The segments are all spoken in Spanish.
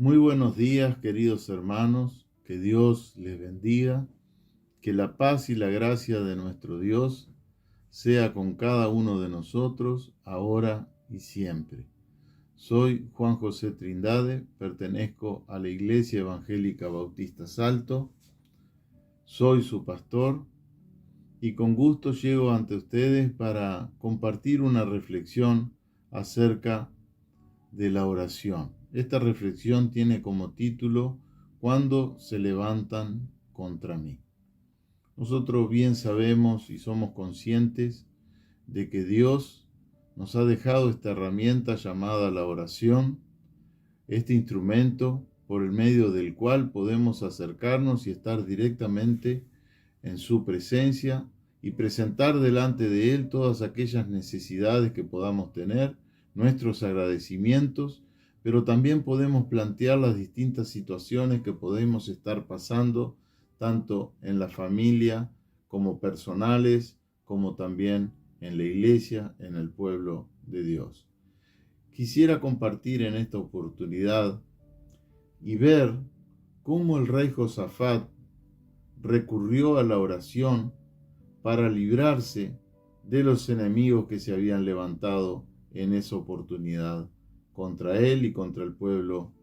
Muy buenos días, queridos hermanos, que Dios les bendiga, que la paz y la gracia de nuestro Dios sea con cada uno de nosotros, ahora y siempre. Soy Juan José Trindade, pertenezco a la Iglesia Evangélica Bautista Salto, soy su pastor y con gusto llego ante ustedes para compartir una reflexión acerca de la oración. Esta reflexión tiene como título "Cuando se levantan contra mí". Nosotros bien sabemos y somos conscientes de que Dios nos ha dejado esta herramienta llamada la oración, este instrumento por el medio del cual podemos acercarnos y estar directamente en su presencia y presentar delante de Él todas aquellas necesidades que podamos tener, nuestros agradecimientos, pero también podemos plantear las distintas situaciones que podemos estar pasando, tanto en la familia como personales, como también en la iglesia, en el pueblo de Dios. Quisiera compartir en esta oportunidad y ver cómo el rey Josafat recurrió a la oración para librarse de los enemigos que se habían levantado en esa oportunidad contra él y contra el pueblo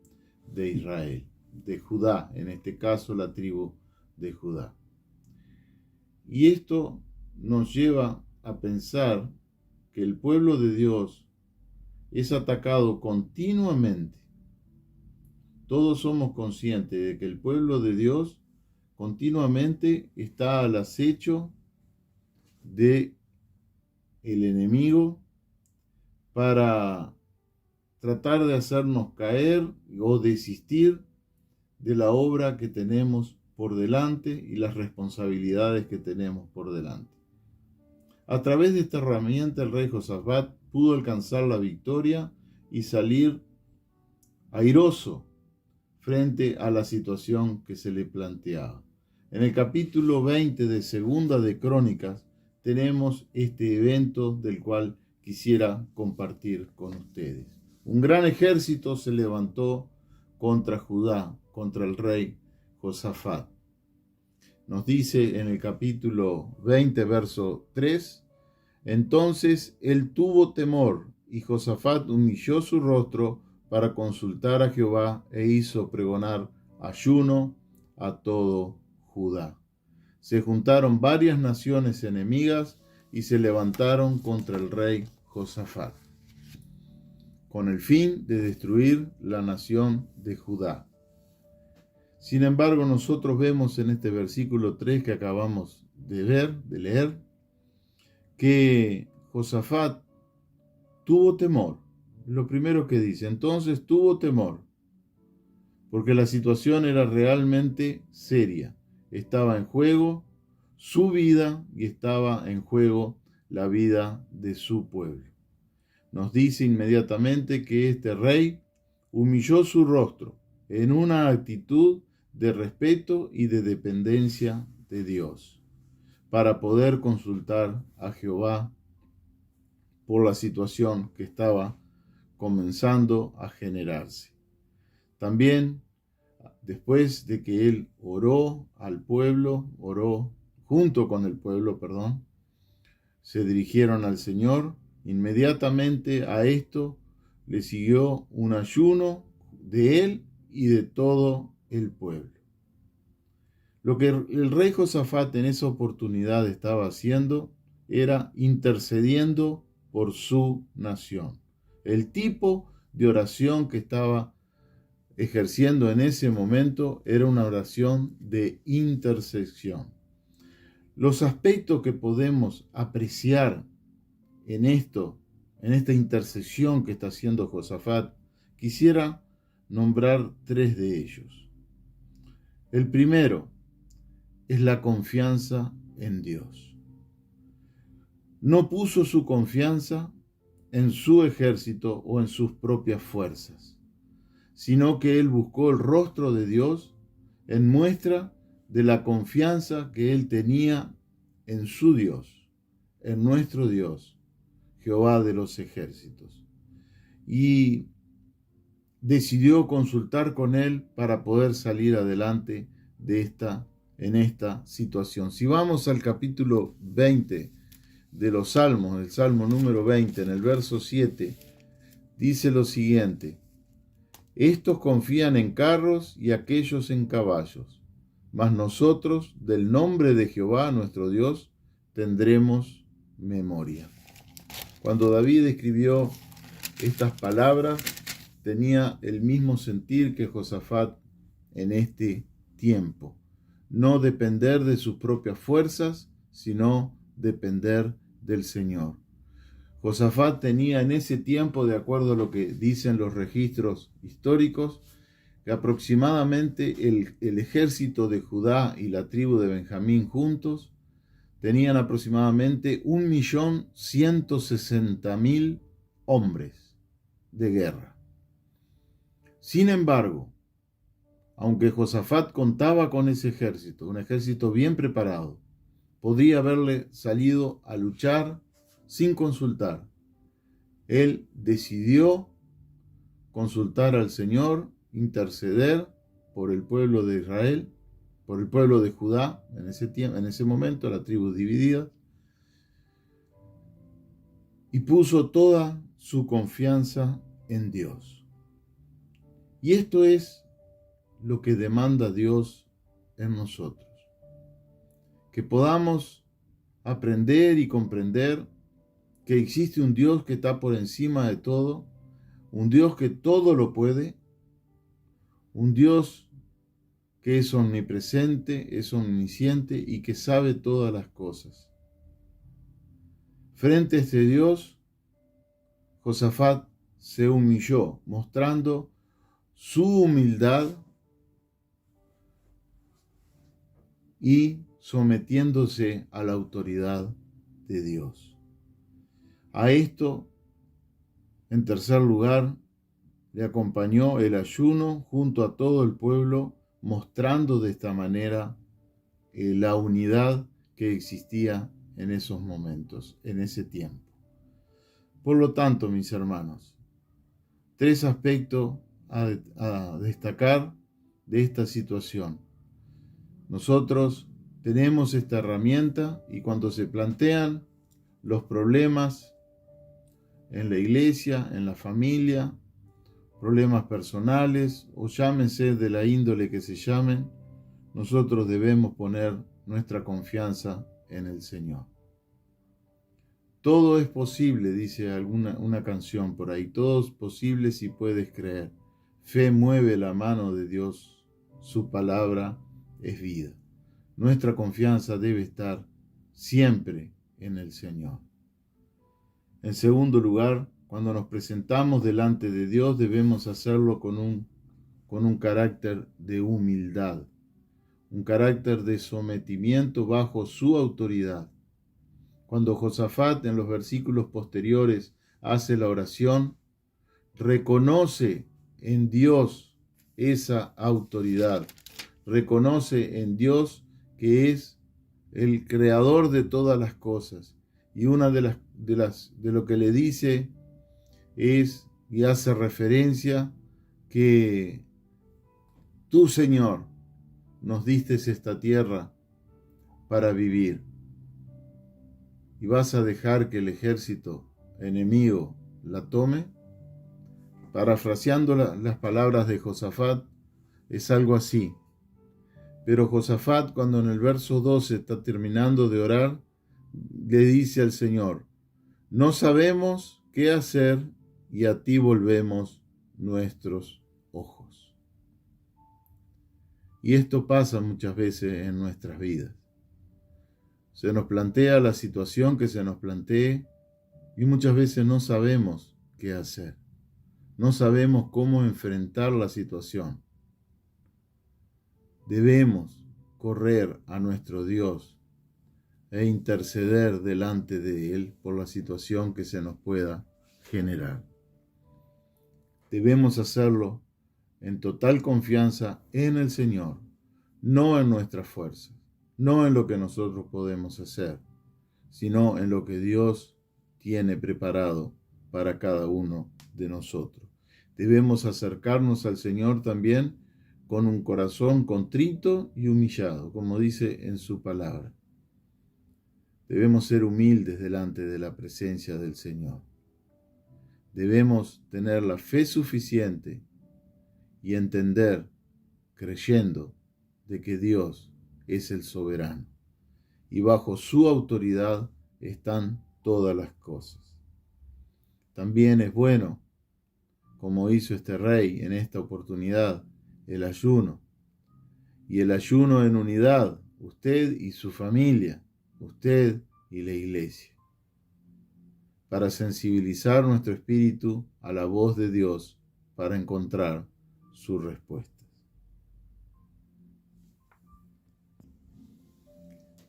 de Israel, de Judá, en este caso la tribu de Judá. Y esto nos lleva a pensar que el pueblo de Dios es atacado continuamente. Todos somos conscientes de que el pueblo de Dios continuamente está al acecho de el enemigo para tratar de hacernos caer o desistir de la obra que tenemos por delante y las responsabilidades que tenemos por delante. A través de esta herramienta el rey Josafat pudo alcanzar la victoria y salir airoso frente a la situación que se le planteaba. En el capítulo 20 de Segunda de Crónicas tenemos este evento del cual quisiera compartir con ustedes. Un gran ejército se levantó contra Judá, contra el rey Josafat. Nos dice en el capítulo 20, verso 3, entonces él tuvo temor y Josafat humilló su rostro para consultar a Jehová e hizo pregonar ayuno a todo Judá. Se juntaron varias naciones enemigas y se levantaron contra el rey Josafat, con el fin de destruir la nación de Judá. Sin embargo, nosotros vemos en este versículo 3 que acabamos de leer, que Josafat tuvo temor. Lo primero que dice, entonces tuvo temor, porque la situación era realmente seria. Estaba en juego su vida y estaba en juego la vida de su pueblo. Nos dice inmediatamente que este rey humilló su rostro en una actitud de respeto y de dependencia de Dios, para poder consultar a Jehová por la situación que estaba comenzando a generarse. También, después de que él oró junto con el pueblo, se dirigieron al Señor. Inmediatamente a esto le siguió un ayuno de él y de todo el pueblo. Lo que el rey Josafat en esa oportunidad estaba haciendo era intercediendo por su nación. El tipo de oración que estaba ejerciendo en ese momento era una oración de intercesión. Los aspectos que podemos apreciar en esta intercesión que está haciendo Josafat, quisiera nombrar 3 de ellos. El primero es la confianza en Dios. No puso su confianza en su ejército o en sus propias fuerzas, sino que él buscó el rostro de Dios en muestra de la confianza que él tenía en su Dios, en nuestro Dios, Jehová de los ejércitos. Y decidió consultar con él para poder salir adelante en esta situación. Si vamos al capítulo 20 de los Salmos, el Salmo número 20, en el verso 7, dice lo siguiente: estos confían en carros y aquellos en caballos, mas nosotros del nombre de Jehová nuestro Dios tendremos memoria. Cuando David escribió estas palabras, tenía el mismo sentir que Josafat en este tiempo. No depender de sus propias fuerzas, sino depender del Señor. Josafat tenía en ese tiempo, de acuerdo a lo que dicen los registros históricos, que aproximadamente el ejército de Judá y la tribu de Benjamín juntos tenían aproximadamente 1.160.000 hombres de guerra. Sin embargo, aunque Josafat contaba con ese ejército, un ejército bien preparado, podía haberle salido a luchar sin consultar. Él decidió consultar al Señor, interceder por el pueblo de Israel, por el pueblo de Judá, en ese momento, la tribu dividida, y puso toda su confianza en Dios. Y esto es lo que demanda Dios en nosotros, que podamos aprender y comprender que existe un Dios que está por encima de todo, un Dios que todo lo puede, un Dios que es omnipresente, es omnisciente y que sabe todas las cosas. Frente a este Dios, Josafat se humilló, mostrando su humildad y sometiéndose a la autoridad de Dios. A esto, en tercer lugar, le acompañó el ayuno junto a todo el pueblo, mostrando de esta manera la unidad que existía en esos momentos, en ese tiempo. Por lo tanto, mis hermanos, tres aspectos a destacar de esta situación. Nosotros tenemos esta herramienta y cuando se plantean los problemas en la iglesia, en la familia, problemas personales o llámense de la índole que se llamen, nosotros debemos poner nuestra confianza en el Señor. Todo es posible, dice una canción por ahí, todo es posible si puedes creer. Fe mueve la mano de Dios, su palabra es vida. Nuestra confianza debe estar siempre en el Señor. En segundo lugar, cuando nos presentamos delante de Dios, debemos hacerlo con un carácter de humildad, un carácter de sometimiento bajo su autoridad. Cuando Josafat en los versículos posteriores hace la oración, reconoce en Dios esa autoridad, reconoce en Dios que es el creador de todas las cosas. Y una de lo que le dice es, y hace referencia, que tú, Señor, nos diste esta tierra para vivir. ¿Y vas a dejar que el ejército enemigo la tome? Parafraseando las palabras de Josafat, es algo así. Pero Josafat, cuando en el verso 12 está terminando de orar, le dice al Señor: no sabemos qué hacer y a ti volvemos nuestros ojos. Y esto pasa muchas veces en nuestras vidas. Se nos plantea la situación que se nos plantee y muchas veces no sabemos qué hacer. No sabemos cómo enfrentar la situación. Debemos correr a nuestro Dios e interceder delante de Él por la situación que se nos pueda generar. Debemos hacerlo en total confianza en el Señor, no en nuestras fuerzas, no en lo que nosotros podemos hacer, sino en lo que Dios tiene preparado para cada uno de nosotros. Debemos acercarnos al Señor también con un corazón contrito y humillado, como dice en su palabra. Debemos ser humildes delante de la presencia del Señor. Debemos tener la fe suficiente y entender, creyendo, de que Dios es el soberano y bajo su autoridad están todas las cosas. También es bueno, como hizo este rey en esta oportunidad, el ayuno. Y el ayuno en unidad, usted y su familia, usted y la iglesia, para sensibilizar nuestro espíritu a la voz de Dios para encontrar sus respuestas.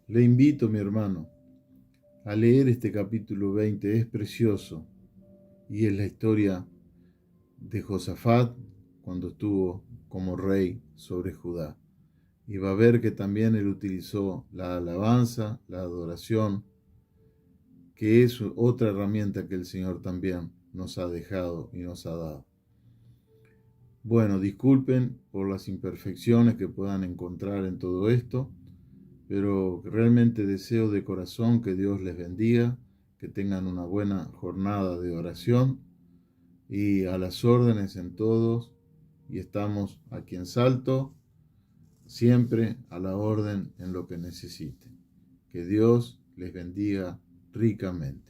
Le invito, mi hermano, a leer este capítulo 20, es precioso y es la historia de Josafat cuando estuvo como rey sobre Judá. Y va a ver que también él utilizó la alabanza, la adoración, que es otra herramienta que el Señor también nos ha dejado y nos ha dado. Bueno, disculpen por las imperfecciones que puedan encontrar en todo esto, pero realmente deseo de corazón que Dios les bendiga, que tengan una buena jornada de oración y a las órdenes en todos, y estamos aquí en Salto, siempre a la orden en lo que necesiten. Que Dios les bendiga ricamente.